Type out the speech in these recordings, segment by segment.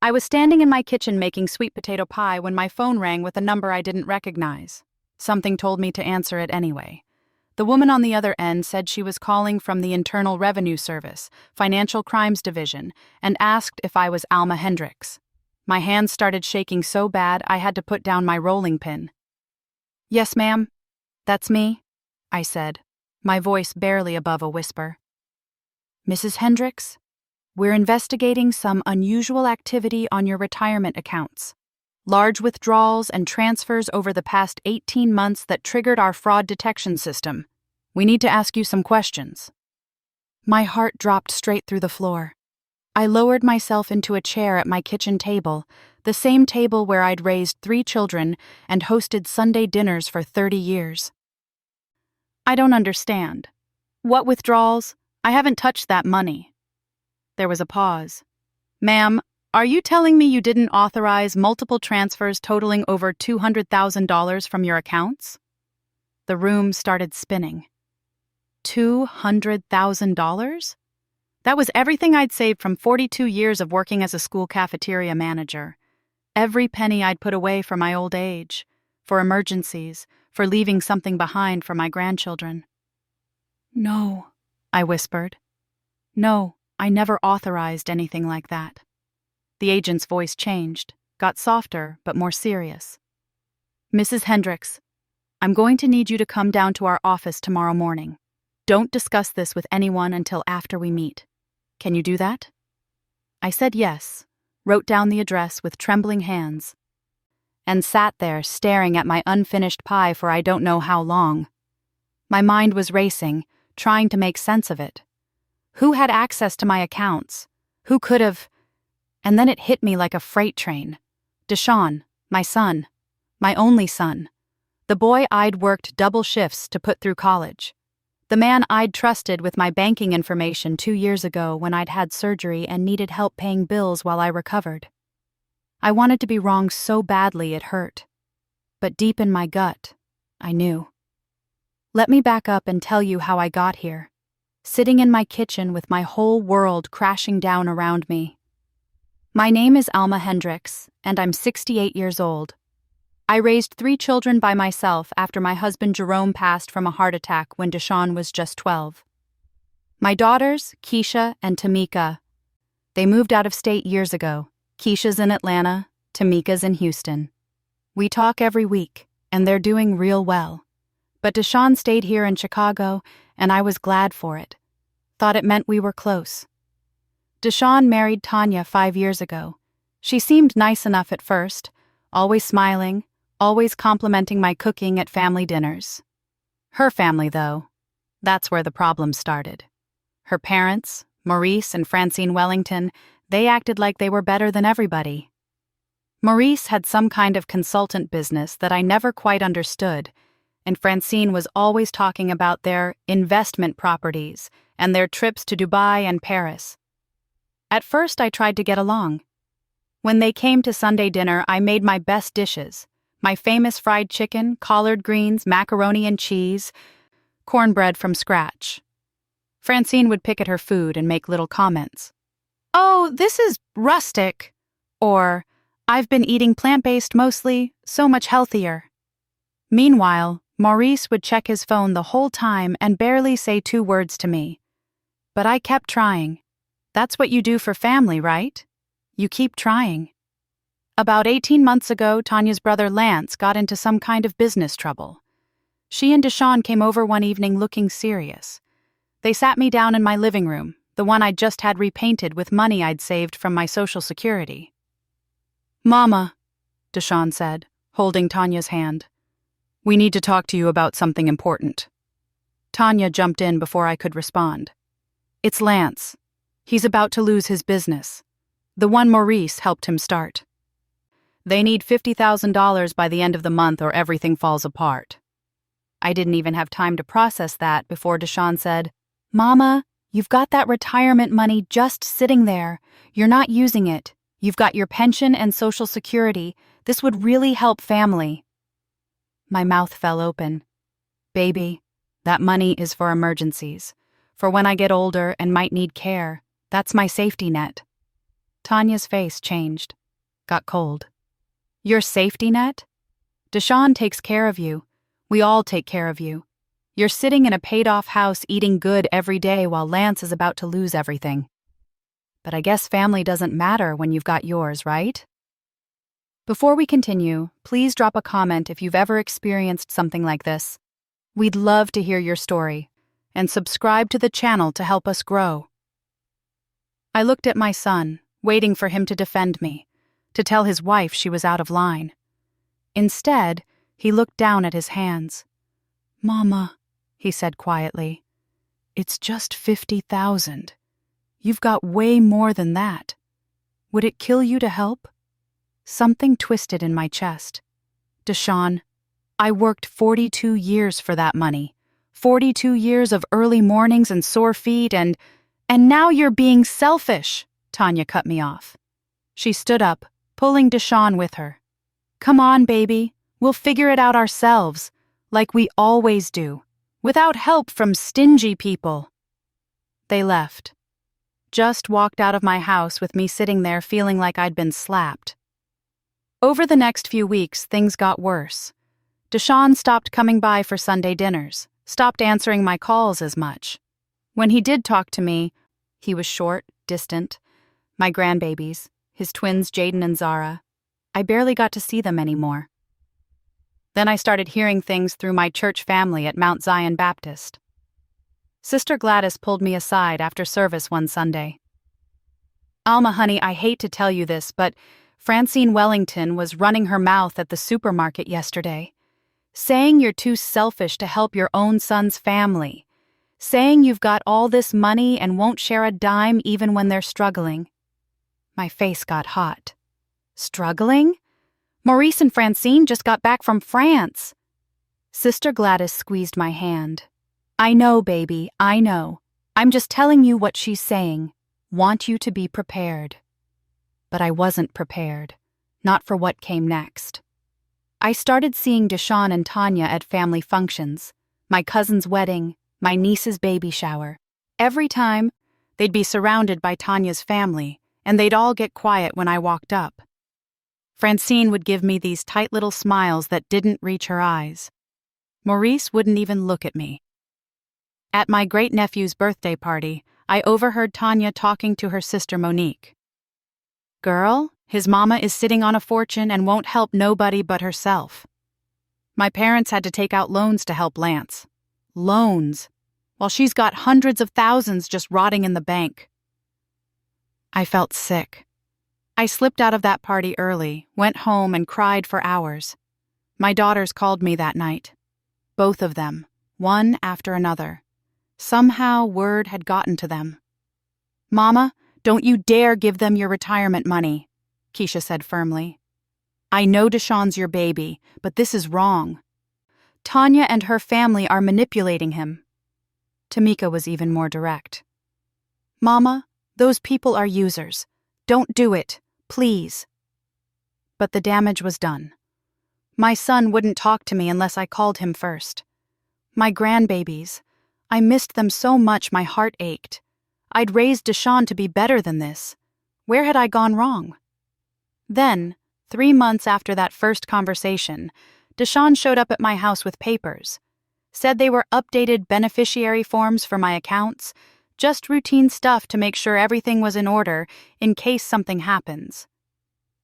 I was standing in my kitchen making sweet potato pie when my phone rang with a number I didn't recognize. Something told me to answer it anyway. The woman on the other end said she was calling from the Internal Revenue Service, Financial Crimes Division, and asked if I was Alma Hendricks. My hands started shaking so bad I had to put down my rolling pin. "Yes, ma'am. That's me," I said, my voice barely above a whisper. "Mrs. Hendricks, we're investigating some unusual activity on your retirement accounts. Large withdrawals and transfers over the past 18 months that triggered our fraud detection system. We need to ask you some questions." My heart dropped straight through the floor. I lowered myself into a chair at my kitchen table, the same table where I'd raised 3 children and hosted Sunday dinners for 30 years. "I don't understand. What withdrawals? I haven't touched that money." There was a pause. "Ma'am, are you telling me you didn't authorize multiple transfers totaling over $200,000 from your accounts?" The room started spinning. $200,000? That was everything I'd saved from 42 years of working as a school cafeteria manager. Every penny I'd put away for my old age, for emergencies, for leaving something behind for my grandchildren. "No," I whispered. "No, I never authorized anything like that." The agent's voice changed, got softer but more serious. "Mrs. Hendricks, I'm going to need you to come down to our office tomorrow morning. Don't discuss this with anyone until after we meet. Can you do that?" I said yes, wrote down the address with trembling hands, and sat there staring at my unfinished pie for I don't know how long. My mind was racing, trying to make sense of it. Who had access to my accounts? Who could have? And then it hit me like a freight train. Deshaun, my son, my only son, the boy I'd worked double shifts to put through college. The man I'd trusted with my banking information 2 years ago when I'd had surgery and needed help paying bills while I recovered. I wanted to be wrong so badly it hurt. But deep in my gut, I knew. Let me back up and tell you how I got here, sitting in my kitchen with my whole world crashing down around me. My name is Alma Hendricks, and I'm 68 years old. I raised 3 children by myself after my husband Jerome passed from a heart attack when Deshaun was just 12. My daughters, Keisha and Tamika, they moved out of state years ago. Keisha's in Atlanta, Tamika's in Houston. We talk every week, and they're doing real well. But Deshaun stayed here in Chicago, and I was glad for it. Thought it meant we were close. Deshaun married Tanya 5 years ago. She seemed nice enough at first, always smiling, always complimenting my cooking at family dinners. Her family, though, that's where the problem started. Her parents, Maurice and Francine Wellington, they acted like they were better than everybody. Maurice had some kind of consultant business that I never quite understood, and Francine was always talking about their investment properties and their trips to Dubai and Paris. At first, I tried to get along. When they came to Sunday dinner, I made my best dishes. My famous fried chicken, collard greens, macaroni and cheese, cornbread from scratch. Francine would pick at her food and make little comments. "Oh, this is rustic," or "I've been eating plant-based mostly, so much healthier." Meanwhile, Maurice would check his phone the whole time and barely say 2 words to me. But I kept trying. That's what you do for family, right? You keep trying. About 18 months ago, Tanya's brother Lance got into some kind of business trouble. She and Deshaun came over one evening looking serious. They sat me down in my living room, the one I'd just had repainted with money I'd saved from my Social Security. "Mama," Deshaun said, holding Tanya's hand, "we need to talk to you about something important." Tanya jumped in before I could respond. "It's Lance. He's about to lose his business. The one Maurice helped him start. They need $50,000 by the end of the month or everything falls apart." I didn't even have time to process that before Deshaun said, "Mama, you've got that retirement money just sitting there. You're not using it. You've got your pension and Social Security. This would really help family." My mouth fell open. "Baby, that money is for emergencies. For when I get older and might need care. That's my safety net." Tanya's face changed, got cold. Your safety net? Deshawn takes care of you. We all take care of you. You're sitting in a paid-off house eating good every day while Lance is about to lose everything. But I guess family doesn't matter when you've got yours, right? Before we continue, please drop a comment if you've ever experienced something like this. We'd love to hear your story, and subscribe to the channel to help us grow. I looked at my son, waiting for him to defend me, to tell his wife she was out of line. Instead, he looked down at his hands. "Mama," he said quietly, "it's just 50,000. You've got way more than that. Would it kill you to help?" Something twisted in my chest. Deshawn, I worked 42 years for that money. 42 years of early mornings and sore feet and now you're being selfish, Tanya cut me off. She stood up, pulling Deshawn with her. "Come on, baby. We'll figure it out ourselves, like we always do, without help from stingy people." They left. Just walked out of my house with me sitting there feeling like I'd been slapped. Over the next few weeks, things got worse. Deshawn stopped coming by for Sunday dinners, stopped answering my calls as much. When he did talk to me, he was short, distant. My grandbabies, his twins Jaden and Zara, I barely got to see them anymore. Then I started hearing things through my church family at Mount Zion Baptist. Sister Gladys pulled me aside after service one Sunday. "Alma, honey, I hate to tell you this, but Francine Wellington was running her mouth at the supermarket yesterday, saying you're too selfish to help your own son's family, saying you've got all this money and won't share a dime even when they're struggling." My face got hot. Struggling? Maurice and Francine just got back from France. Sister Gladys squeezed my hand. "I know, baby, I know. I'm just telling you what she's saying. Want you to be prepared." But I wasn't prepared. Not for what came next. I started seeing Deshawn and Tanya at family functions, my cousin's wedding, my niece's baby shower. Every time, they'd be surrounded by Tanya's family, and they'd all get quiet when I walked up. Francine would give me these tight little smiles that didn't reach her eyes. Maurice wouldn't even look at me. At my great-nephew's birthday party, I overheard Tanya talking to her sister Monique. "Girl, his mama is sitting on a fortune and won't help nobody but herself. My parents had to take out loans to help Lance. Loans, while she's got hundreds of thousands just rotting in the bank." I felt sick. I slipped out of that party early, went home and cried for hours. My daughters called me that night. Both of them, one after another. Somehow word had gotten to them. "Mama, don't you dare give them your retirement money," Keisha said firmly. "I know Deshawn's your baby, but this is wrong. Tanya and her family are manipulating him." Tamika was even more direct. "Mama, those people are users. Don't do it, please." But the damage was done. My son wouldn't talk to me unless I called him first. My grandbabies, I missed them so much my heart ached. I'd raised Deshawn to be better than this. Where had I gone wrong? Then, 3 months after that first conversation, Deshawn showed up at my house with papers. Said they were updated beneficiary forms for my accounts, just routine stuff to make sure everything was in order in case something happens.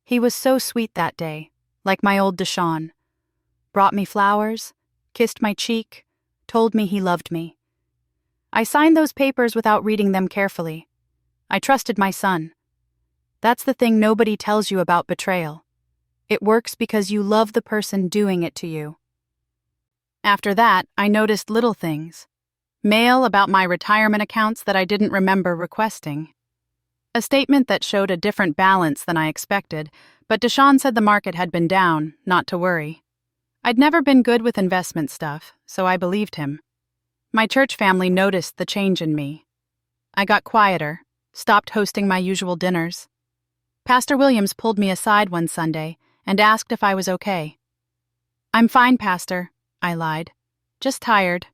He was so sweet that day, like my old Deshawn. Brought me flowers, kissed my cheek, told me he loved me. I signed those papers without reading them carefully. I trusted my son. That's the thing nobody tells you about betrayal. It works because you love the person doing it to you. After that, I noticed little things. Mail about my retirement accounts that I didn't remember requesting. A statement that showed a different balance than I expected, but Deshawn said the market had been down, not to worry. I'd never been good with investment stuff, so I believed him. My church family noticed the change in me. I got quieter, stopped hosting my usual dinners. Pastor Williams pulled me aside one Sunday and asked if I was okay. "I'm fine, Pastor," I lied. "Just tired."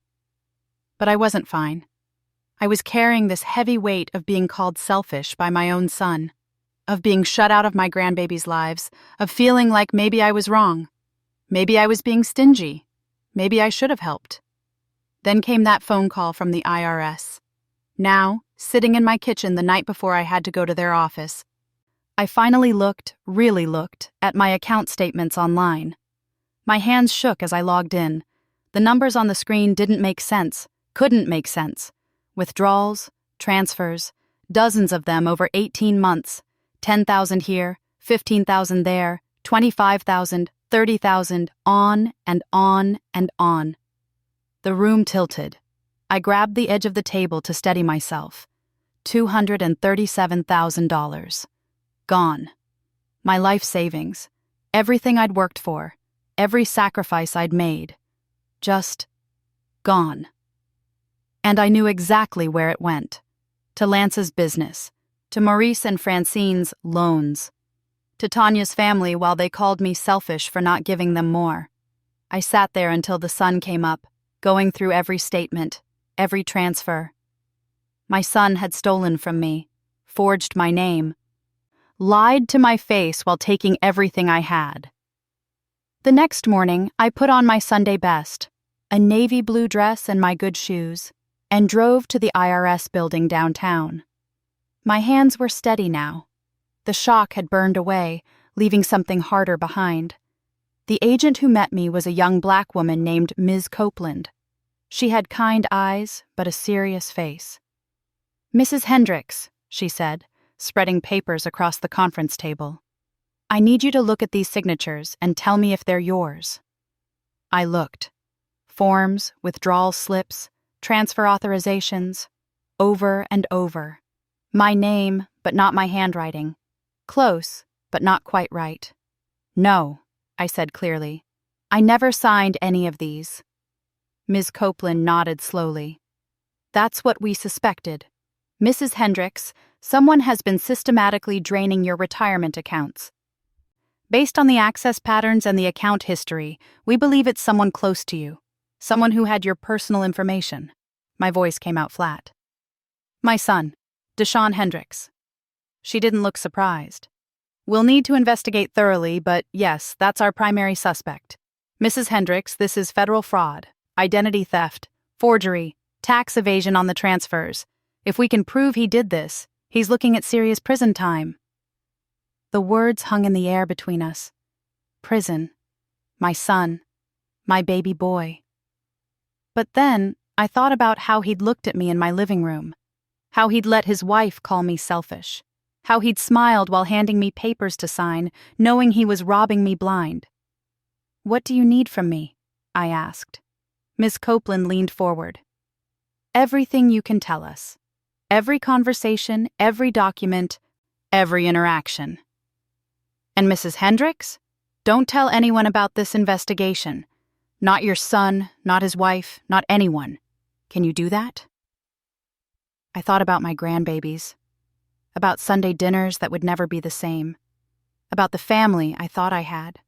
But I wasn't fine. I was carrying this heavy weight of being called selfish by my own son. of being shut out of my grandbabies' lives, of feeling like maybe I was wrong. Maybe I was being stingy. Maybe I should have helped. Then came that phone call from the IRS. Now, sitting in my kitchen the night before I had to go to their office, I finally really looked, at my account statements online. My hands shook as I logged in. The numbers on the screen didn't make sense, couldn't make sense. Withdrawals, transfers, dozens of them over 18 months. 10,000 here, 15,000 there, 25,000, 30,000, on and on and on. The room tilted. I grabbed the edge of the table to steady myself. $237,000. Gone. My life savings, everything I'd worked for, every sacrifice I'd made. Just gone. And I knew exactly where it went. To Lance's business. To Maurice and Francine's loans. To Tanya's family while they called me selfish for not giving them more. I sat there until the sun came up, going through every statement, every transfer. My son had stolen from me, forged my name, lied to my face while taking everything I had. The next morning, I put on my Sunday best, a navy blue dress and my good shoes, and drove to the IRS building downtown. My hands were steady now. The shock had burned away, leaving something harder behind. The agent who met me was a young black woman named Ms. Copeland. She had kind eyes, but a serious face. "Mrs. Hendricks," she said, spreading papers across the conference table. "I need you to look at these signatures and tell me if they're yours." I looked. Forms, withdrawal slips, transfer authorizations, over and over. My name, but not my handwriting. Close, but not quite right. "No," I said clearly. "I never signed any of these." Ms. Copeland nodded slowly. "That's what we suspected. Mrs. Hendricks, someone has been systematically draining your retirement accounts. Based on the access patterns and the account history, we believe it's someone close to you, someone who had your personal information." My voice came out flat. "My son, Deshaun Hendricks." She didn't look surprised. "We'll need to investigate thoroughly, but yes, that's our primary suspect. Mrs. Hendricks, this is federal fraud, identity theft, forgery, tax evasion on the transfers. If we can prove he did this, he's looking at serious prison time." The words hung in the air between us. Prison. My son. My baby boy. But then, I thought about how he'd looked at me in my living room. How he'd let his wife call me selfish. How he'd smiled while handing me papers to sign, knowing he was robbing me blind. "What do you need from me?" I asked. Miss Copeland leaned forward. "Everything you can tell us. Every conversation, every document, every interaction." "And Mrs. Hendricks? Don't tell anyone about this investigation. Not your son, not his wife, not anyone. Can you do that?" I thought about my grandbabies. About Sunday dinners that would never be the same. About the family I thought I had.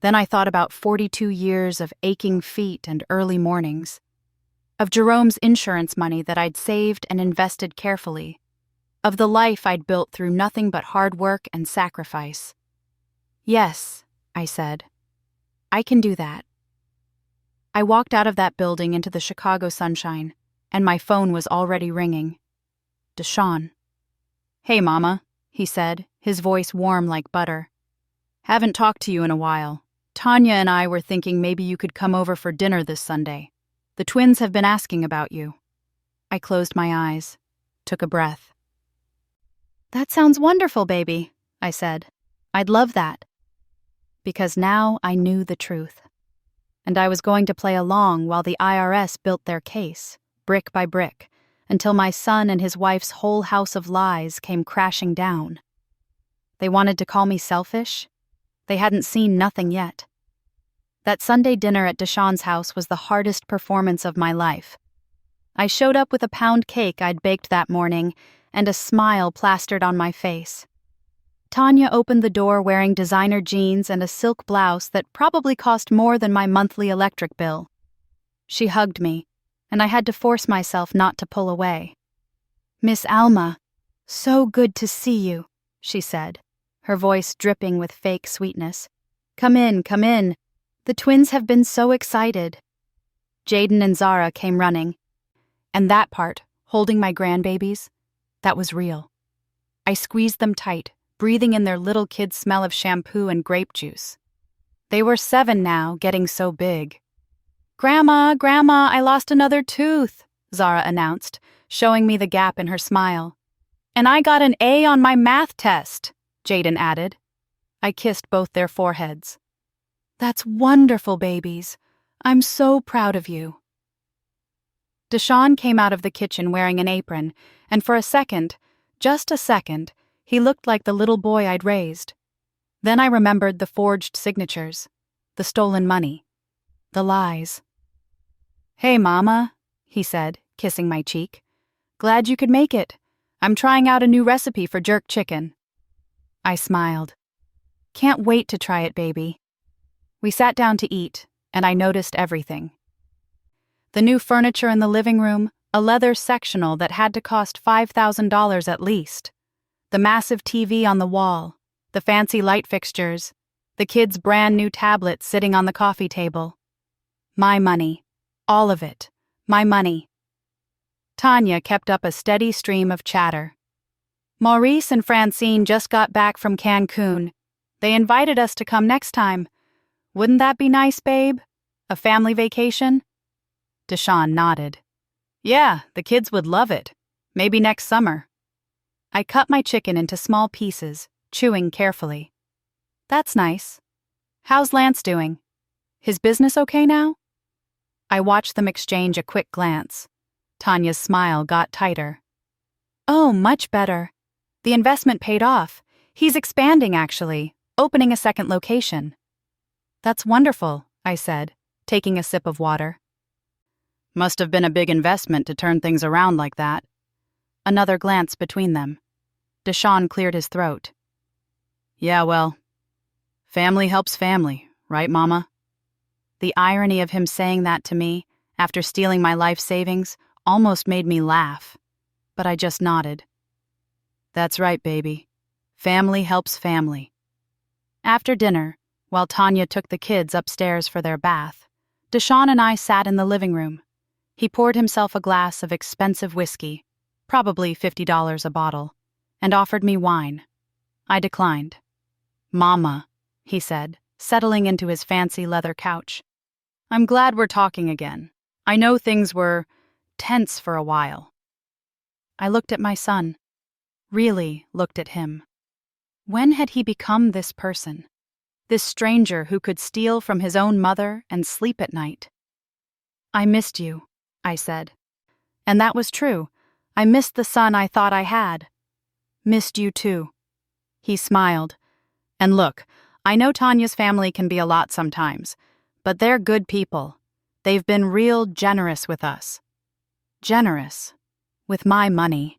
Then I thought about 42 years of aching feet and early mornings. Of Jerome's insurance money that I'd saved and invested carefully. Of the life I'd built through nothing but hard work and sacrifice. "Yes," I said. "I can do that." I walked out of that building into the Chicago sunshine, and my phone was already ringing. Deshaun. "Hey, Mama," he said, his voice warm like butter. "Haven't talked to you in a while. Tanya and I were thinking maybe you could come over for dinner this Sunday. The twins have been asking about you." I closed my eyes, took a breath. "That sounds wonderful, baby," I said. "I'd love that." Because now I knew the truth. And I was going to play along while the IRS built their case, brick by brick, until my son and his wife's whole house of lies came crashing down. They wanted to call me selfish. They hadn't seen nothing yet. That Sunday dinner at Deshaun's house was the hardest performance of my life. I showed up with a pound cake I'd baked that morning and a smile plastered on my face. Tanya opened the door wearing designer jeans and a silk blouse that probably cost more than my monthly electric bill. She hugged me, and I had to force myself not to pull away. "Miss Alma, so good to see you," she said, her voice dripping with fake sweetness. Come in, come in. The twins have been so excited. Jaden and Zara came running. And that part, holding my grandbabies, that was real. I squeezed them tight, breathing in their little kid smell of shampoo and grape juice. They were 7 now, getting so big. Grandma, I lost another tooth, Zara announced, showing me the gap in her smile. And I got an A on my math test, Jaden added. I kissed both their foreheads. That's wonderful, babies. I'm so proud of you. Deshaun came out of the kitchen wearing an apron, and for a second, just a second, he looked like the little boy I'd raised. Then I remembered the forged signatures, the stolen money, the lies. Hey, Mama, he said, kissing my cheek. Glad you could make it. I'm trying out a new recipe for jerk chicken. I smiled. Can't wait to try it, baby. We sat down to eat, and I noticed everything. The new furniture in the living room, a leather sectional that had to cost $5,000 at least. The massive TV on the wall, the fancy light fixtures, the kids' brand new tablets sitting on the coffee table. My money. All of it. My money. Tanya kept up a steady stream of chatter. Maurice and Francine just got back from Cancun. They invited us to come next time. Wouldn't that be nice, babe? A family vacation? Deshaun nodded. Yeah, the kids would love it. Maybe next summer. I cut my chicken into small pieces, chewing carefully. That's nice. How's Lance doing? His business okay now? I watched them exchange a quick glance. Tanya's smile got tighter. Oh, much better. The investment paid off. He's expanding, actually, opening a second location. That's wonderful, I said, taking a sip of water. Must have been a big investment to turn things around like that. Another glance between them. Deshaun cleared his throat. Yeah, well, family helps family, right, Mama? The irony of him saying that to me, after stealing my life savings, almost made me laugh. But I just nodded. That's right, baby. Family helps family. After dinner, while Tanya took the kids upstairs for their bath, Deshaun and I sat in the living room. He poured himself a glass of expensive whiskey, probably $50 a bottle, and offered me wine. I declined. Mama, he said, settling into his fancy leather couch. I'm glad we're talking again. I know things were tense for a while. I looked at my son. Really looked at him. When had he become this person? This stranger who could steal from his own mother and sleep at night? I missed you, I said. And that was true. I missed the son I thought I had. Missed you too. He smiled. And look, I know Tanya's family can be a lot sometimes, but they're good people. They've been real generous with us. Generous. With my money.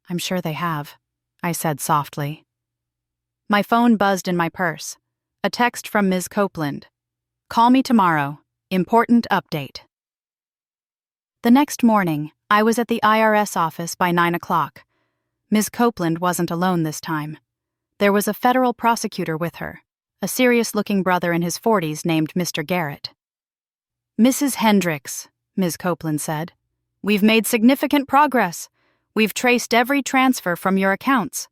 I'm sure they have, I said softly. My phone buzzed in my purse. A text from Ms. Copeland. Call me tomorrow. Important update. The next morning, I was at the IRS office by 9 o'clock. Ms. Copeland wasn't alone this time. There was a federal prosecutor with her, a serious-looking brother in his 40s named Mr. Garrett. Mrs. Hendricks, Ms. Copeland said, we've made significant progress. We've traced every transfer from your accounts.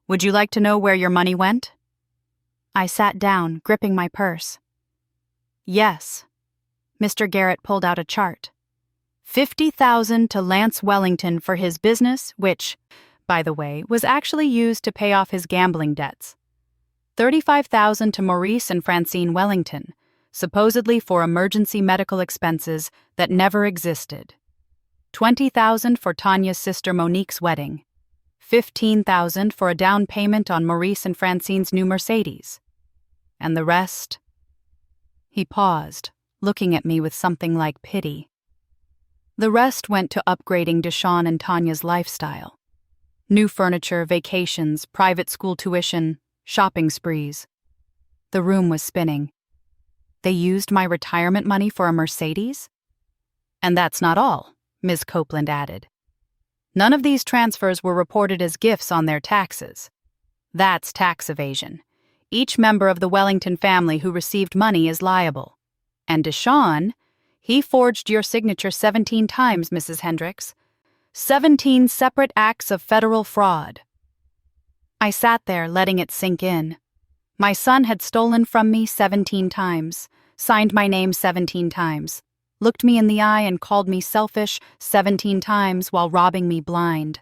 Would you like to know where your money went? I sat down, gripping my purse. Yes. Mr. Garrett pulled out a chart. $50,000 to Lance Wellington for his business, which, by the way, was actually used to pay off his gambling debts. $35,000 to Maurice and Francine Wellington, supposedly for emergency medical expenses that never existed. $20,000 for Tanya's sister Monique's wedding. $15,000 for a down payment on Maurice and Francine's new Mercedes. And the rest? He paused, looking at me with something like pity. The rest went to upgrading Deshaun and Tanya's lifestyle. New furniture, vacations, private school tuition, shopping sprees. The room was spinning. They used my retirement money for a Mercedes? And that's not all, Ms. Copeland added. None of these transfers were reported as gifts on their taxes. That's tax evasion. Each member of the Wellington family who received money is liable. And Deshawn, he forged your signature 17 times, Mrs. Hendricks. 17 separate acts of federal fraud. I sat there, letting it sink in. My son had stolen from me 17 times, signed my name 17 times, looked me in the eye and called me selfish 17 times while robbing me blind.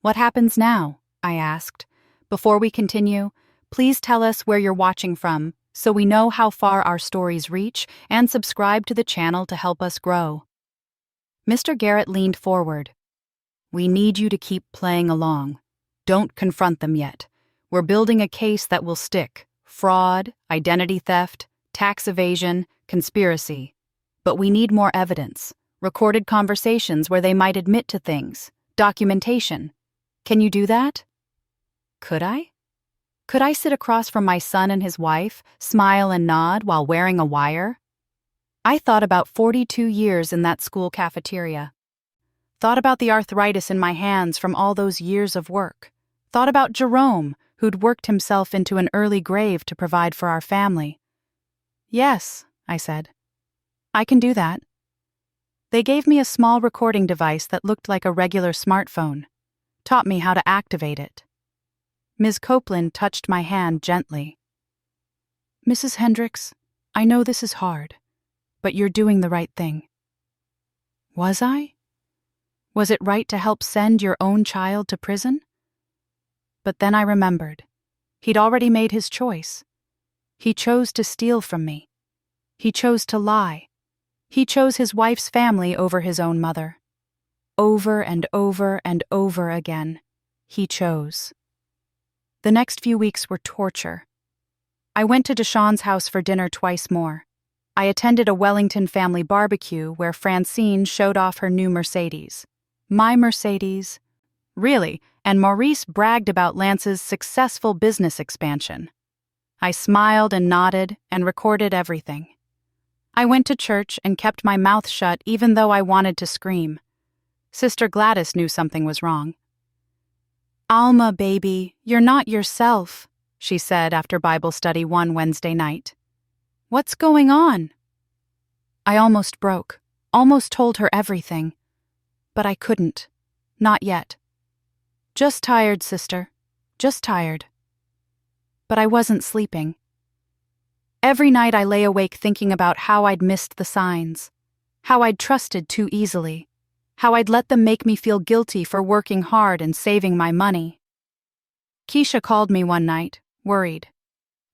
What happens now? I asked. Before we continue, please tell us where you're watching from so we know how far our stories reach, and subscribe to the channel to help us grow. Mr. Garrett leaned forward. We need you to keep playing along. Don't confront them yet. We're building a case that will stick. Fraud, identity theft, tax evasion, conspiracy. But we need more evidence. Recorded conversations where they might admit to things. Documentation. Can you do that? Could I? Could I sit across from my son and his wife, smile and nod while wearing a wire? I thought about 42 years in that school cafeteria. Thought about the arthritis in my hands from all those years of work. Thought about Jerome, who'd worked himself into an early grave to provide for our family. Yes, I said. I can do that. They gave me a small recording device that looked like a regular smartphone. Taught me how to activate it. Ms. Copeland touched my hand gently. Mrs. Hendricks, I know this is hard, but you're doing the right thing. Was I? Was it right to help send your own child to prison? But then I remembered. He'd already made his choice. He chose to steal from me. He chose to lie. He chose his wife's family over his own mother. Over and over and over again, he chose. The next few weeks were torture. I went to Deshawn's house for dinner twice more. I attended a Wellington family barbecue where Francine showed off her new Mercedes. My Mercedes. Really, and Maurice bragged about Lance's successful business expansion. I smiled and nodded and recorded everything. I went to church and kept my mouth shut even though I wanted to scream. Sister Gladys knew something was wrong. Alma, baby, you're not yourself, she said after Bible study one Wednesday night. What's going on? I almost broke, almost told her everything. But I couldn't. Not yet. Just tired, sister. Just tired. But I wasn't sleeping. Every night I lay awake thinking about how I'd missed the signs, how I'd trusted too easily, how I'd let them make me feel guilty for working hard and saving my money. Keisha called me one night, worried.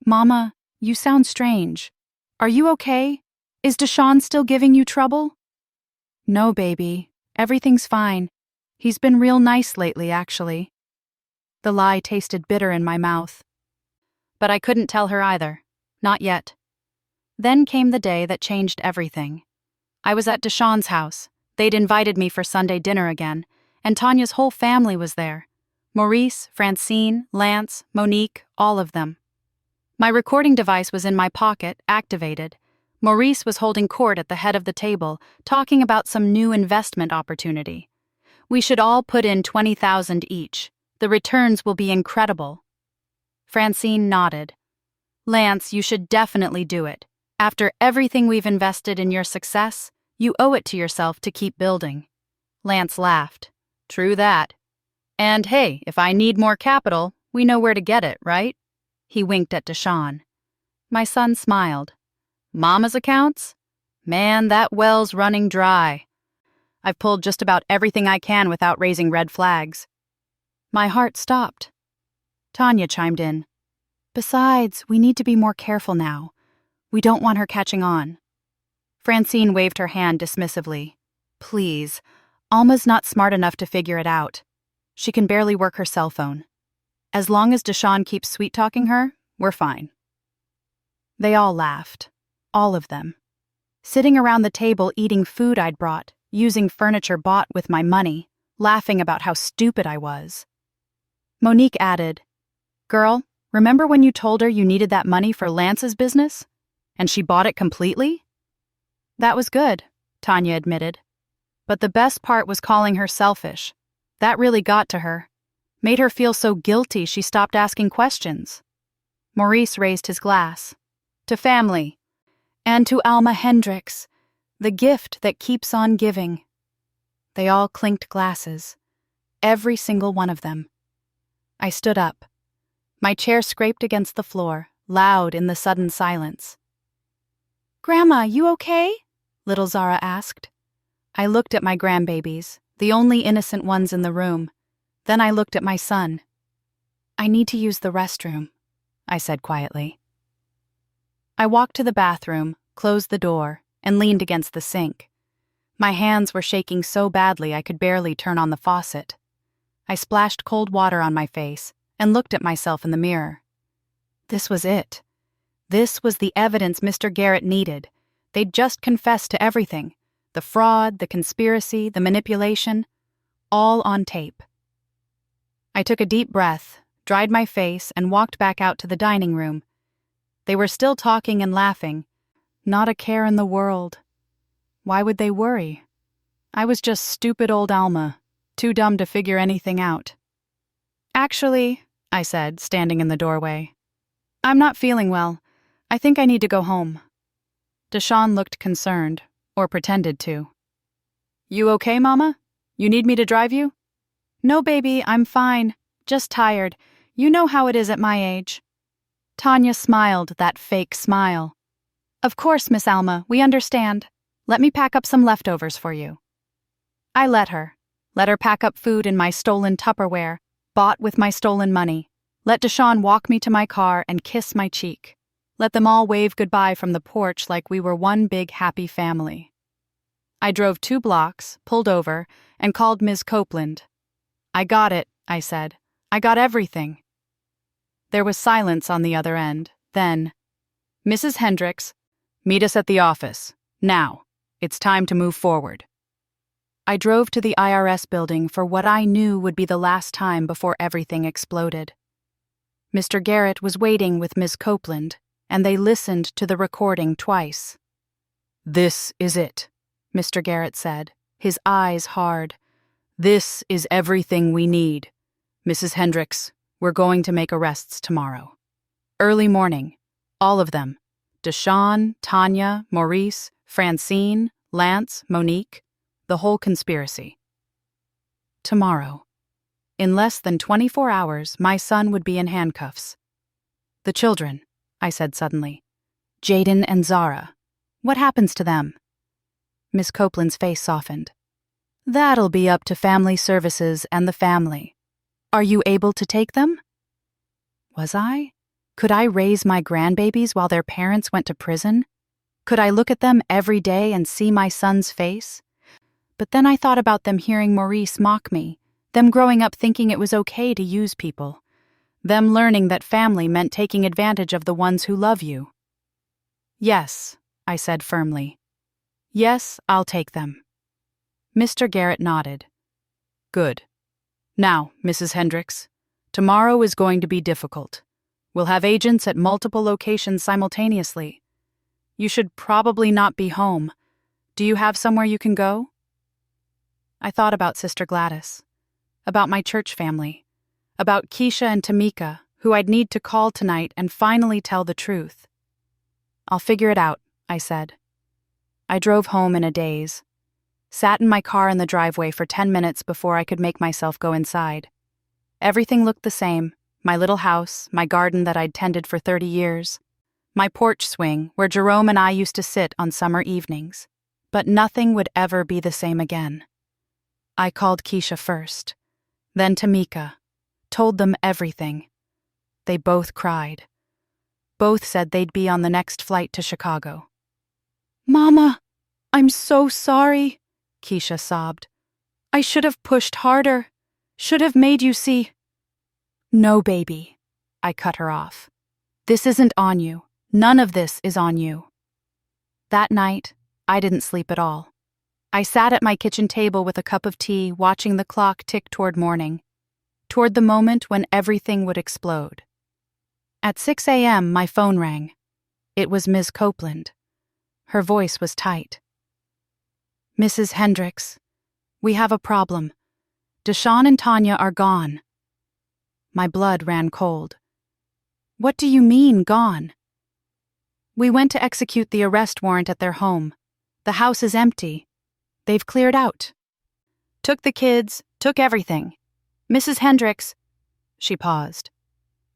Mama, you sound strange. Are you okay? Is Deshawn still giving you trouble? No, baby. Everything's fine. He's been real nice lately, actually. The lie tasted bitter in my mouth. But I couldn't tell her either. Not yet. Then came the day that changed everything. I was at Deshawn's house. They'd invited me for Sunday dinner again, and Tanya's whole family was there. Maurice, Francine, Lance, Monique, all of them. My recording device was in my pocket, activated. Maurice was holding court at the head of the table, talking about some new investment opportunity. We should all put in $20,000 each. The returns will be incredible. Francine nodded. Lance, you should definitely do it. After everything we've invested in your success, you owe it to yourself to keep building. Lance laughed. True that. And hey, if I need more capital, we know where to get it, right? He winked at Deshawn. My son smiled. Mama's accounts? Man, that well's running dry. I've pulled just about everything I can without raising red flags. My heart stopped. Tanya chimed in. Besides, we need to be more careful now. We don't want her catching on. Francine waved her hand dismissively. Please, Alma's not smart enough to figure it out. She can barely work her cell phone. As long as Deshawn keeps sweet-talking her, we're fine. They all laughed. All of them. Sitting around the table eating food I'd brought, using furniture bought with my money, laughing about how stupid I was. Monique added, Girl, remember when you told her you needed that money for Lance's business? And she bought it completely? That was good, Tanya admitted. But the best part was calling her selfish. That really got to her. Made her feel so guilty she stopped asking questions. Maurice raised his glass. To family. And to Alma Hendricks, the gift that keeps on giving. They all clinked glasses. Every single one of them. I stood up. My chair scraped against the floor, loud in the sudden silence. "Grandma, you okay?" little Zara asked. I looked at my grandbabies, the only innocent ones in the room. Then I looked at my son. "I need to use the restroom," I said quietly. I walked to the bathroom, closed the door, and leaned against the sink. My hands were shaking so badly I could barely turn on the faucet. I splashed cold water on my face and looked at myself in the mirror. This was it. This was the evidence Mr. Garrett needed. They'd just confessed to everything. The fraud, the conspiracy, the manipulation. All on tape. I took a deep breath, dried my face, and walked back out to the dining room. They were still talking and laughing. Not a care in the world. Why would they worry? I was just stupid old Alma, too dumb to figure anything out. "Actually," I said, standing in the doorway, "I'm not feeling well. I think I need to go home." Deshawn looked concerned, or pretended to. "You okay, Mama? You need me to drive you?" "No, baby, I'm fine. Just tired. You know how it is at my age." Tanya smiled that fake smile. "Of course, Miss Alma, we understand. Let me pack up some leftovers for you." I let her pack up food in my stolen Tupperware, bought with my stolen money. Let Deshawn walk me to my car and kiss my cheek. Let them all wave goodbye from the porch like we were one big happy family. I drove 2 blocks, pulled over, and called Ms. Copeland. "I got it," I said. "I got everything." There was silence on the other end. Then, "Mrs. Hendricks, meet us at the office. Now. It's time to move forward." I drove to the IRS building for what I knew would be the last time before everything exploded. Mr. Garrett was waiting with Ms. Copeland, and they listened to the recording twice. "This is it," Mr. Garrett said, his eyes hard. "This is everything we need. Mrs. Hendricks, we're going to make arrests tomorrow. Early morning, all of them. Deshawn, Tanya, Maurice, Francine, Lance, Monique, the whole conspiracy. Tomorrow. In less than 24 hours, my son would be in handcuffs. The children," I said suddenly. "Jaden and Zara. What happens to them?" Miss Copeland's face softened. "That'll be up to family services and the family. Are you able to take them?" Was I? Could I raise my grandbabies while their parents went to prison? Could I look at them every day and see my son's face? But then I thought about them hearing Maurice mock me, them growing up thinking it was okay to use people, them learning that family meant taking advantage of the ones who love you. "Yes," I said firmly. "Yes, I'll take them." Mr. Garrett nodded. "Good. Now, Mrs. Hendricks, tomorrow is going to be difficult. We'll have agents at multiple locations simultaneously. You should probably not be home. Do you have somewhere you can go?" I thought about Sister Gladys, about my church family, about Keisha and Tamika, who I'd need to call tonight and finally tell the truth. "I'll figure it out," I said. I drove home in a daze, sat in my car in the driveway for 10 minutes before I could make myself go inside. Everything looked the same, my little house, my garden that I'd tended for 30 years, my porch swing where Jerome and I used to sit on summer evenings. But nothing would ever be the same again. I called Keisha first, then Tamika, told them everything. They both cried. Both said they'd be on the next flight to Chicago. "Mama, I'm so sorry," Keisha sobbed. "I should have pushed harder, should have made you see." "No, baby," I cut her off. "This isn't on you. None of this is on you." That night, I didn't sleep at all. I sat at my kitchen table with a cup of tea, watching the clock tick toward morning, toward the moment when everything would explode. At 6 a.m., my phone rang. It was Ms. Copeland. Her voice was tight. "Mrs. Hendricks, we have a problem. Deshawn and Tanya are gone." My blood ran cold. What do you mean, gone? We went to execute the arrest warrant at their home. The house is empty. They've cleared out. Took the kids, took everything. Mrs. Hendricks, she paused.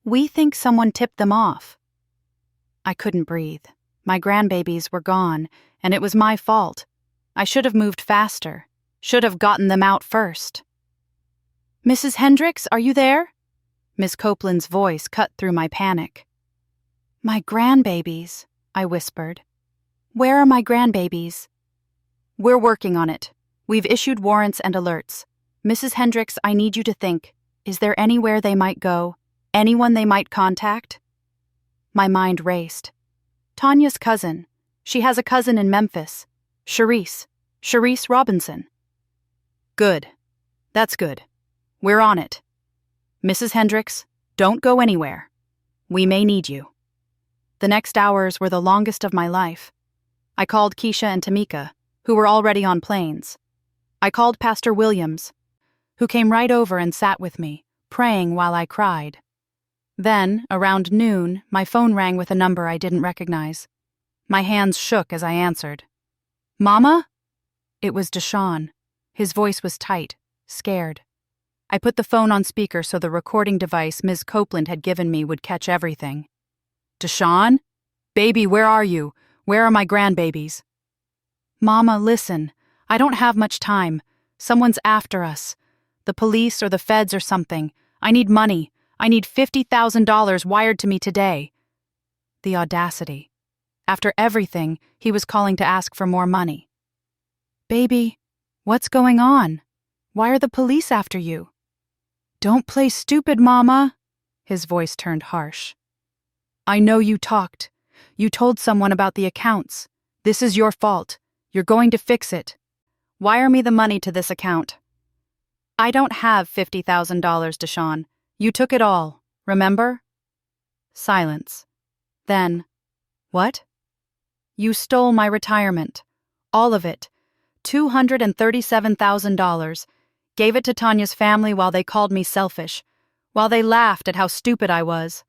We think someone tipped them off. I couldn't breathe. My grandbabies were gone, and it was my fault. I should have moved faster. Should have gotten them out first. Mrs. Hendricks, are you there? Miss Copeland's voice cut through my panic. My grandbabies, I whispered. Where are my grandbabies? We're working on it. We've issued warrants and alerts. Mrs. Hendricks, I need you to think. Is there anywhere they might go? Anyone they might contact? My mind raced. Tanya's cousin. She has a cousin in Memphis. Charisse Robinson. Good. That's good. We're on it. Mrs. Hendricks, don't go anywhere. We may need you. The next hours were the longest of my life. I called Keisha and Tamika, who were already on planes. I called Pastor Williams, who came right over and sat with me, praying while I cried. Then, around noon, my phone rang with a number I didn't recognize. My hands shook as I answered. Mama? It was Deshaun. His voice was tight, scared. I put the phone on speaker so the recording device Ms. Copeland had given me would catch everything. Deshaun? Baby, where are you? Where are my grandbabies? Mama, listen. I don't have much time. Someone's after us. The police or the feds or something. I need money. I need $50,000 wired to me today. The audacity. After everything, he was calling to ask for more money. Baby, what's going on? Why are the police after you? Don't play stupid, Mama. His voice turned harsh. I know you talked. You told someone about the accounts. This is your fault. You're going to fix it. Wire me the money to this account. I don't have $50,000, Deshaun. You took it all, remember? Silence. Then, what? You stole my retirement. All of it. $237,000. Gave it to Tanya's family while they called me selfish, while they laughed at how stupid I was.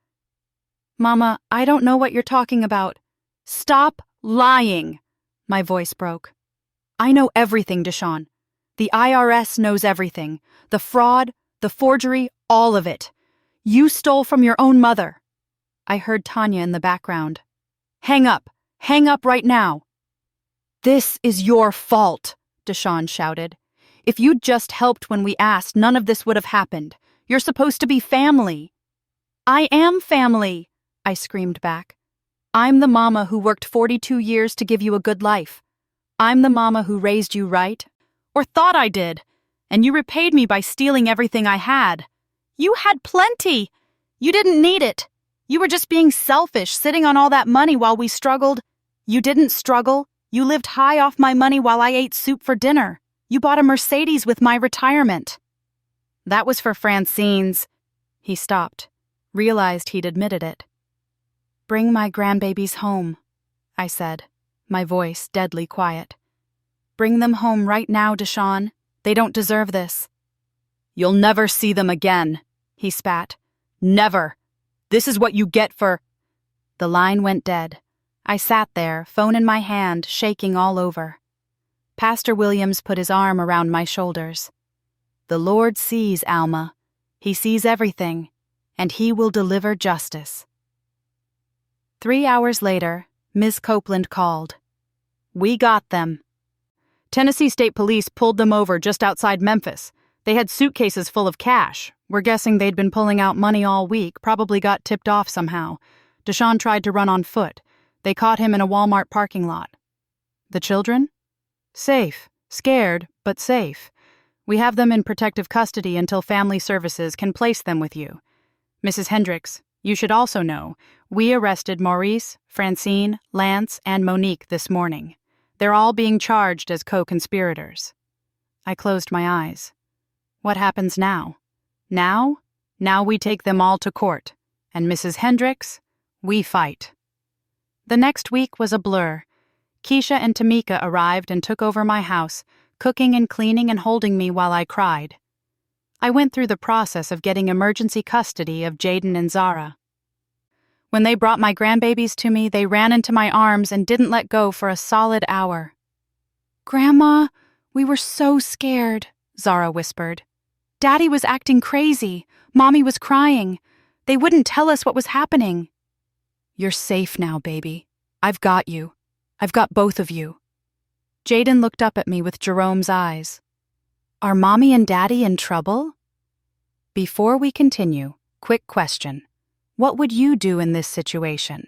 Mama, I don't know what you're talking about. Stop lying. My voice broke. I know everything, Deshaun. The IRS knows everything. The fraud, the forgery, all of it. You stole from your own mother. I heard Tanya in the background. Hang up. Hang up right now. This is your fault, Deshaun shouted. If you'd just helped when we asked, none of this would have happened. You're supposed to be family. I am family, I screamed back. I'm the mama who worked 42 years to give you a good life. I'm the mama who raised you right, or thought I did, and you repaid me by stealing everything I had. You had plenty. You didn't need it. You were just being selfish, sitting on all that money while we struggled. You didn't struggle. You lived high off my money while I ate soup for dinner. You bought a Mercedes with my retirement. That was for Francine's. He stopped, realized he'd admitted it. Bring my grandbabies home, I said, my voice deadly quiet. Bring them home right now, Deshaun. They don't deserve this. You'll never see them again, he spat. Never. This is what you get for... The line went dead. I sat there, phone in my hand, shaking all over. Pastor Williams put his arm around my shoulders. The Lord sees, Alma. He sees everything, and he will deliver justice. 3 hours later, Ms. Copeland called. We got them. Tennessee State Police pulled them over just outside Memphis. They had suitcases full of cash. We're guessing they'd been pulling out money all week, probably got tipped off somehow. Deshaun tried to run on foot. They caught him in a Walmart parking lot. The children? Safe. Scared, but safe. We have them in protective custody until family services can place them with you. Mrs. Hendricks, you should also know, we arrested Maurice, Francine, Lance, and Monique this morning. They're all being charged as co-conspirators. I closed my eyes. What happens now? Now we take them all to court. And Mrs. Hendricks, we fight. The next week was a blur. Keisha and Tamika arrived and took over my house, cooking and cleaning and holding me while I cried. I went through the process of getting emergency custody of Jaden and Zara. When they brought my grandbabies to me, they ran into my arms and didn't let go for a solid hour. "Grandma, we were so scared," Zara whispered. "Daddy was acting crazy. Mommy was crying. They wouldn't tell us what was happening." "You're safe now, baby. I've got you. I've got both of you." Jaden looked up at me with Jerome's eyes. "Are Mommy and Daddy in trouble?" Before we continue, quick question. What would you do in this situation?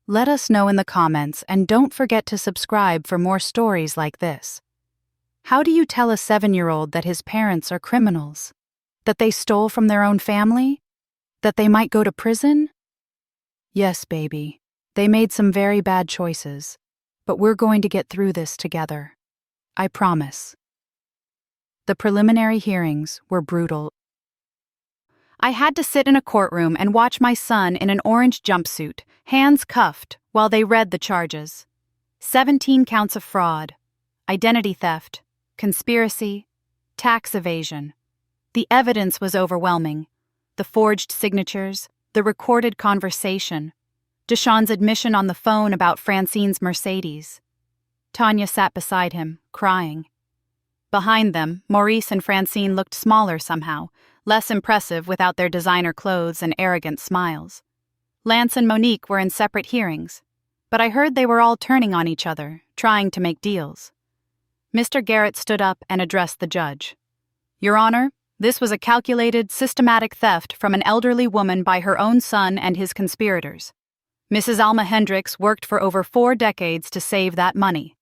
Let us know in the comments, and don't forget to subscribe for more stories like this. How do you tell a 7-year-old that his parents are criminals? That they stole from their own family? That they might go to prison? Yes, baby, they made some very bad choices, but we're going to get through this together. I promise. The preliminary hearings were brutal. I had to sit in a courtroom and watch my son in an orange jumpsuit, hands cuffed, while they read the charges. 17 counts of fraud, identity theft, conspiracy, tax evasion. The evidence was overwhelming. The forged signatures, the recorded conversation, Deshawn's admission on the phone about Francine's Mercedes. Tanya sat beside him, crying. Behind them, Maurice and Francine looked smaller somehow, less impressive without their designer clothes and arrogant smiles. Lance and Monique were in separate hearings, but I heard they were all turning on each other, trying to make deals. Mr. Garrett stood up and addressed the judge. "Your Honor, this was a calculated, systematic theft from an elderly woman by her own son and his conspirators. Mrs. Alma Hendricks worked for over 4 decades to save that money.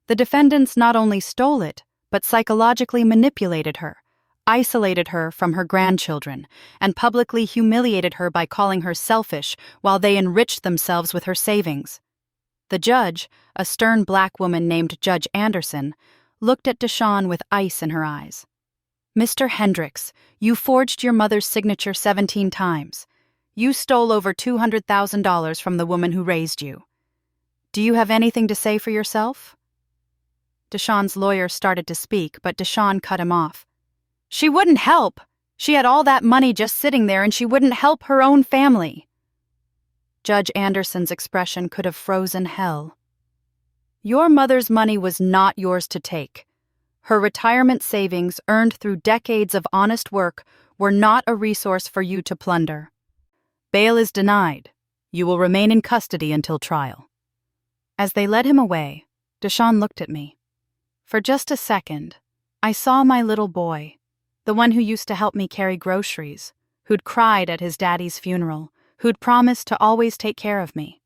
The defendants not only stole it, but psychologically manipulated her, isolated her from her grandchildren, and publicly humiliated her by calling her selfish while they enriched themselves with her savings." The judge, a stern black woman named Judge Anderson, looked at Deshawn with ice in her eyes. "Mr. Hendricks, you forged your mother's signature 17 times. You stole over $200,000 from the woman who raised you. Do you have anything to say for yourself?" Deshawn's lawyer started to speak, but Deshawn cut him off. "She wouldn't help. She had all that money just sitting there, and she wouldn't help her own family." Judge Anderson's expression could have frozen hell. "Your mother's money was not yours to take. Her retirement savings, earned through decades of honest work, were not a resource for you to plunder. Bail is denied. You will remain in custody until trial." As they led him away, Deshawn looked at me. For just a second, I saw my little boy, the one who used to help me carry groceries, who'd cried at his daddy's funeral, who'd promised to always take care of me.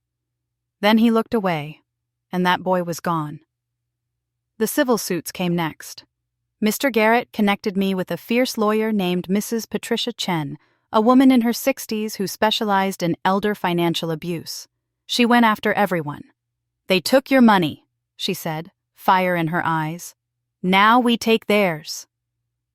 Then he looked away, and that boy was gone. The civil suits came next. Mr. Garrett connected me with a fierce lawyer named Mrs. Patricia Chen, a woman in her 60s who specialized in elder financial abuse. She went after everyone. "They took your money," she said, fire in her eyes. "Now we take theirs."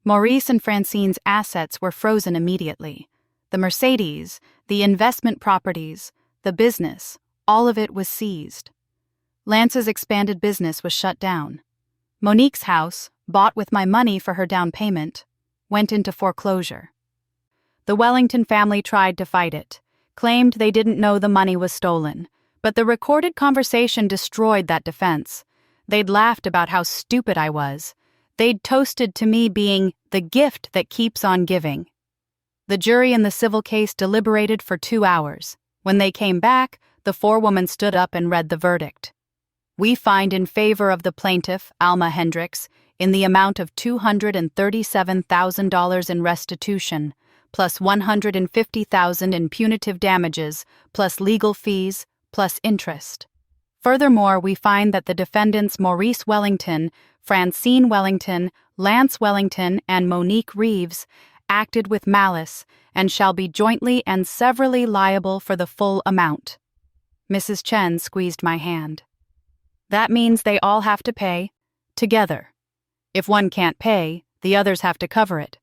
Maurice and Francine's assets were frozen immediately. The Mercedes, the investment properties, the business, all of it was seized. Lance's expanded business was shut down. Monique's house, bought with my money for her down payment, went into foreclosure. The Wellington family tried to fight it, claimed they didn't know the money was stolen, but the recorded conversation destroyed that defense. They'd laughed about how stupid I was. They'd toasted to me being the gift that keeps on giving. The jury in the civil case deliberated for 2 hours. When they came back, the forewoman stood up and read the verdict. "We find in favor of the plaintiff, Alma Hendricks, in the amount of $237,000 in restitution, plus $150,000 in punitive damages, plus legal fees, plus interest. Furthermore, we find that the defendants Maurice Wellington, Francine Wellington, Lance Wellington, and Monique Reeves acted with malice and shall be jointly and severally liable for the full amount." Mrs. Chen squeezed my hand. "That means they all have to pay, together. If one can't pay, the others have to cover it.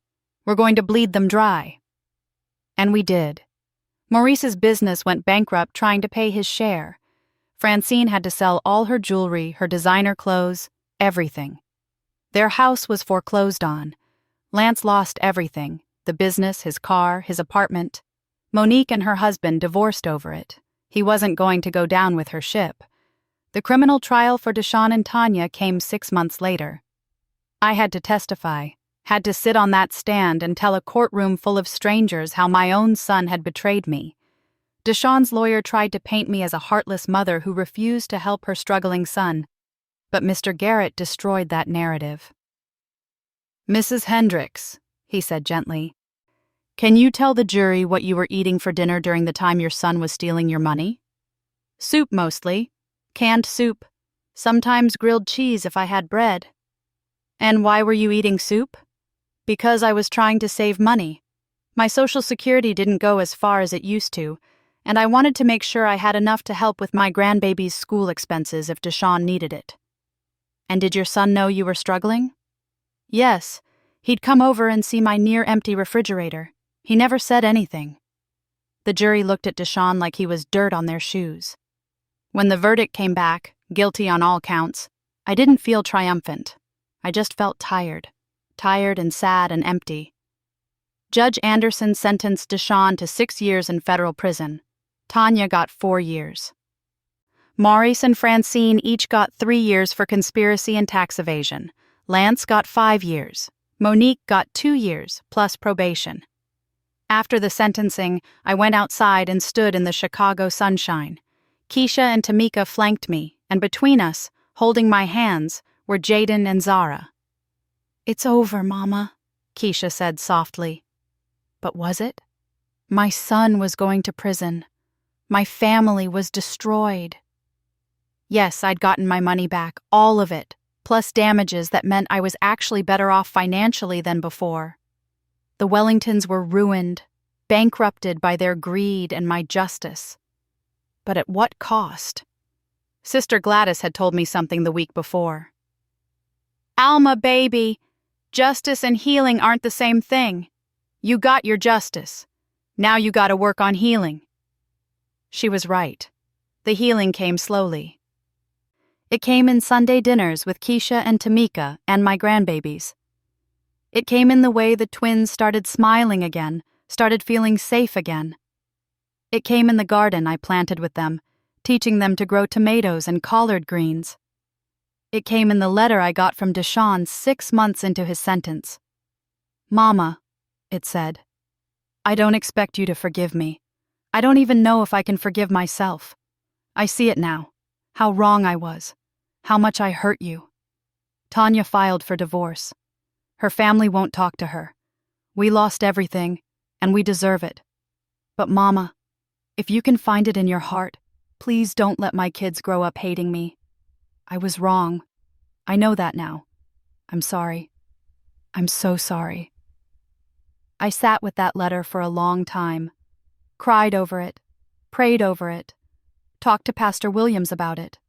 We're going to bleed them dry." And we did. Maurice's business went bankrupt trying to pay his share. Francine had to sell all her jewelry, her designer clothes, everything. Their house was foreclosed on. Lance lost everything: the business, his car, his apartment. Monique and her husband divorced over it. He wasn't going to go down with her ship. The criminal trial for Deshawn and Tanya came 6 months later. I had to testify, had to sit on that stand and tell a courtroom full of strangers how my own son had betrayed me. Deshawn's lawyer tried to paint me as a heartless mother who refused to help her struggling son, but Mr. Garrett destroyed that narrative. "Mrs. Hendricks," he said gently, "can you tell the jury what you were eating for dinner during the time your son was stealing your money?" "Soup mostly. Canned soup. Sometimes grilled cheese if I had bread." "And why were you eating soup?" "Because I was trying to save money. My Social Security didn't go as far as it used to, and I wanted to make sure I had enough to help with my grandbaby's school expenses if Deshawn needed it." "And did your son know you were struggling?" "Yes. He'd come over and see my near-empty refrigerator. He never said anything." The jury looked at Deshawn like he was dirt on their shoes. When the verdict came back, guilty on all counts, I didn't feel triumphant. I just felt tired and sad and empty. Judge Anderson sentenced Deshawn to 6 years in federal prison. Tanya got 4 years. Maurice and Francine each got 3 years for conspiracy and tax evasion. Lance got 5 years. Monique got 2 years, plus probation. After the sentencing, I went outside and stood in the Chicago sunshine. Keisha and Tamika flanked me, and between us, holding my hands, were Jaden and Zara. "It's over, Mama," Keisha said softly. But was it? My son was going to prison. My family was destroyed. Yes, I'd gotten my money back, all of it, plus damages that meant I was actually better off financially than before. The Wellingtons were ruined, bankrupted by their greed and my justice. But at what cost? Sister Gladys had told me something the week before. "Alma, baby, justice and healing aren't the same thing. You got your justice. Now you gotta work on healing." She was right. The healing came slowly. It came in Sunday dinners with Keisha and Tamika and my grandbabies. It came in the way the twins started smiling again, started feeling safe again. It came in the garden I planted with them, teaching them to grow tomatoes and collard greens. It came in the letter I got from Deshawn 6 months into his sentence. "Mama," it said, "I don't expect you to forgive me. I don't even know if I can forgive myself. I see it now, how wrong I was, how much I hurt you. Tanya filed for divorce. Her family won't talk to her. We lost everything, and we deserve it. But Mama, if you can find it in your heart, please don't let my kids grow up hating me. I was wrong. I know that now. I'm sorry. I'm so sorry." I sat with that letter for a long time, cried over it, prayed over it, talked to Pastor Williams about it.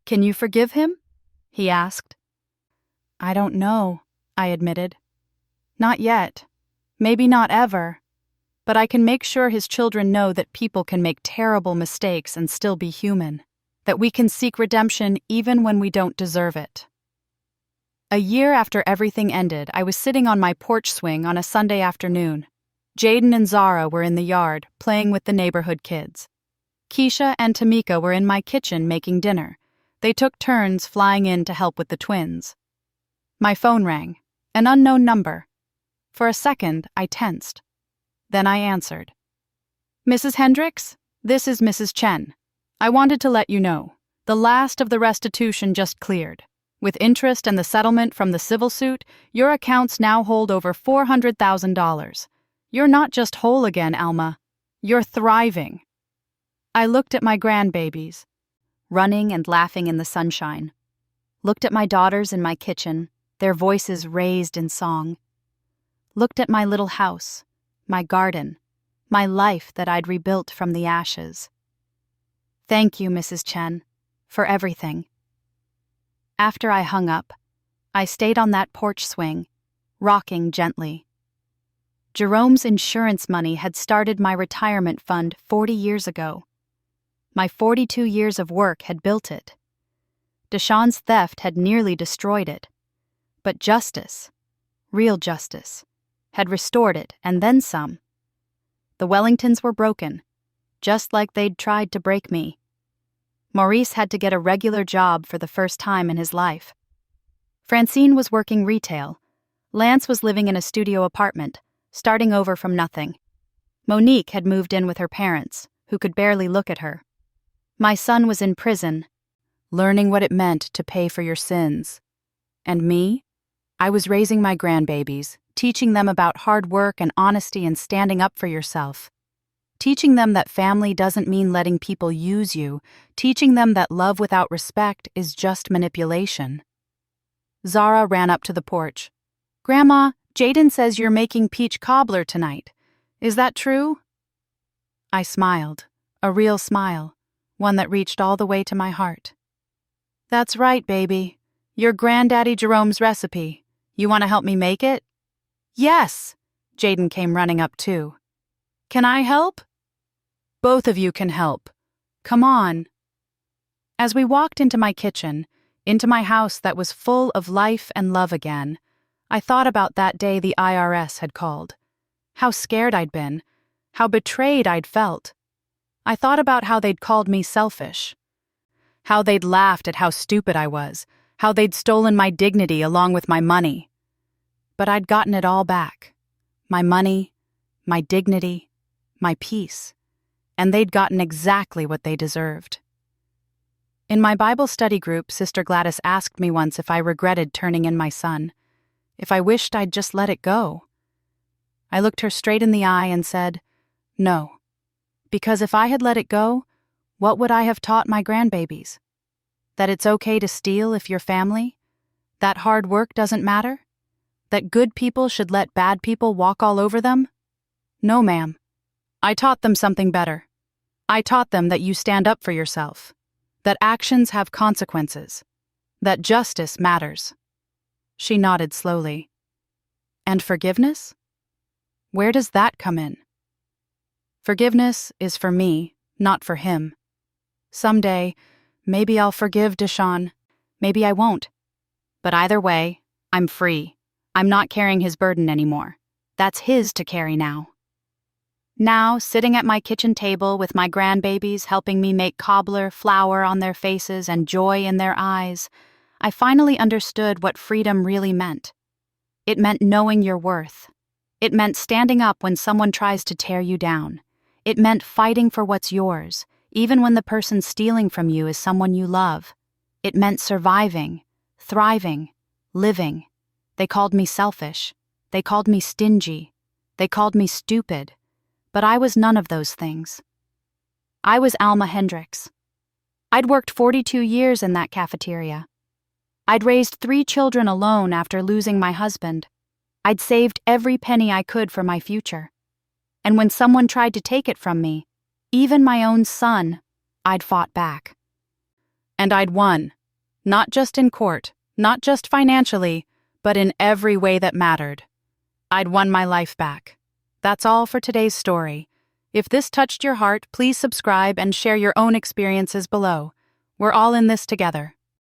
"Can you forgive him?" he asked. "I don't know," I admitted. "Not yet. Maybe not ever. But I can make sure his children know that people can make terrible mistakes and still be human, that we can seek redemption even when we don't deserve it." A year after everything ended, I was sitting on my porch swing on a Sunday afternoon. Jaden and Zara were in the yard, playing with the neighborhood kids. Keisha and Tamika were in my kitchen making dinner. They took turns flying in to help with the twins. My phone rang. An unknown number. For a second, I tensed. Then I answered. "Mrs. Hendricks, this is Mrs. Chen. I wanted to let you know. The last of the restitution just cleared. With interest and the settlement from the civil suit, your accounts now hold over $400,000. You're not just whole again, Alma. You're thriving." I looked at my grandbabies, running and laughing in the sunshine. Looked at my daughters in my kitchen, their voices raised in song. Looked at my little house, my garden, my life that I'd rebuilt from the ashes. Thank you, Mrs. Chen, for everything. After I hung up, I stayed on that porch swing, rocking gently. Jerome's insurance money had started my retirement fund 40 years ago. My 42 years of work had built it. Deshawn's theft had nearly destroyed it. But justice, real justice, had restored it and then some. The Wellingtons were broken, just like they'd tried to break me. Maurice had to get a regular job for the first time in his life. Francine was working retail. Lance was living in a studio apartment, starting over from nothing. Monique had moved in with her parents, who could barely look at her. My son was in prison, learning what it meant to pay for your sins. And me? I was raising my grandbabies, teaching them about hard work and honesty and standing up for yourself. Teaching them that family doesn't mean letting people use you, teaching them that love without respect is just manipulation. Zara ran up to the porch. "Grandma, Jaden says you're making peach cobbler tonight. Is that true?" I smiled, a real smile, one that reached all the way to my heart. "That's right, baby. Your Granddaddy Jerome's recipe. You want to help me make it?" "Yes!" Jaden came running up too. "Can I help?" "Both of you can help. Come on." As we walked into my kitchen, into my house that was full of life and love again, I thought about that day the IRS had called. How scared I'd been, how betrayed I'd felt. I thought about how they'd called me selfish, how they'd laughed at how stupid I was, how they'd stolen my dignity along with my money. But I'd gotten it all back. My money, my dignity, my peace. And they'd gotten exactly what they deserved. In my Bible study group, Sister Gladys asked me once if I regretted turning in my son, if I wished I'd just let it go. I looked her straight in the eye and said, no, because if I had let it go, what would I have taught my grandbabies? That it's okay to steal if you're family? That hard work doesn't matter? That good people should let bad people walk all over them? No, ma'am. I taught them something better. I taught them that you stand up for yourself, that actions have consequences, that justice matters. She nodded slowly. And forgiveness? Where does that come in? Forgiveness is for me, not for him. Someday, maybe I'll forgive Deshaun, maybe I won't. But either way, I'm free. I'm not carrying his burden anymore. That's his to carry now. Now, sitting at my kitchen table with my grandbabies helping me make cobbler, flour on their faces and joy in their eyes, I finally understood what freedom really meant. It meant knowing your worth. It meant standing up when someone tries to tear you down. It meant fighting for what's yours, even when the person stealing from you is someone you love. It meant surviving, thriving, living. They called me selfish. They called me stingy. They called me stupid. But I was none of those things. I was Alma Hendricks. I'd worked 42 years in that cafeteria. I'd raised 3 children alone after losing my husband. I'd saved every penny I could for my future. And when someone tried to take it from me, even my own son, I'd fought back. And I'd won. Not just in court, not just financially, but in every way that mattered. I'd won my life back. That's all for today's story. If this touched your heart, please subscribe and share your own experiences below. We're all in this together.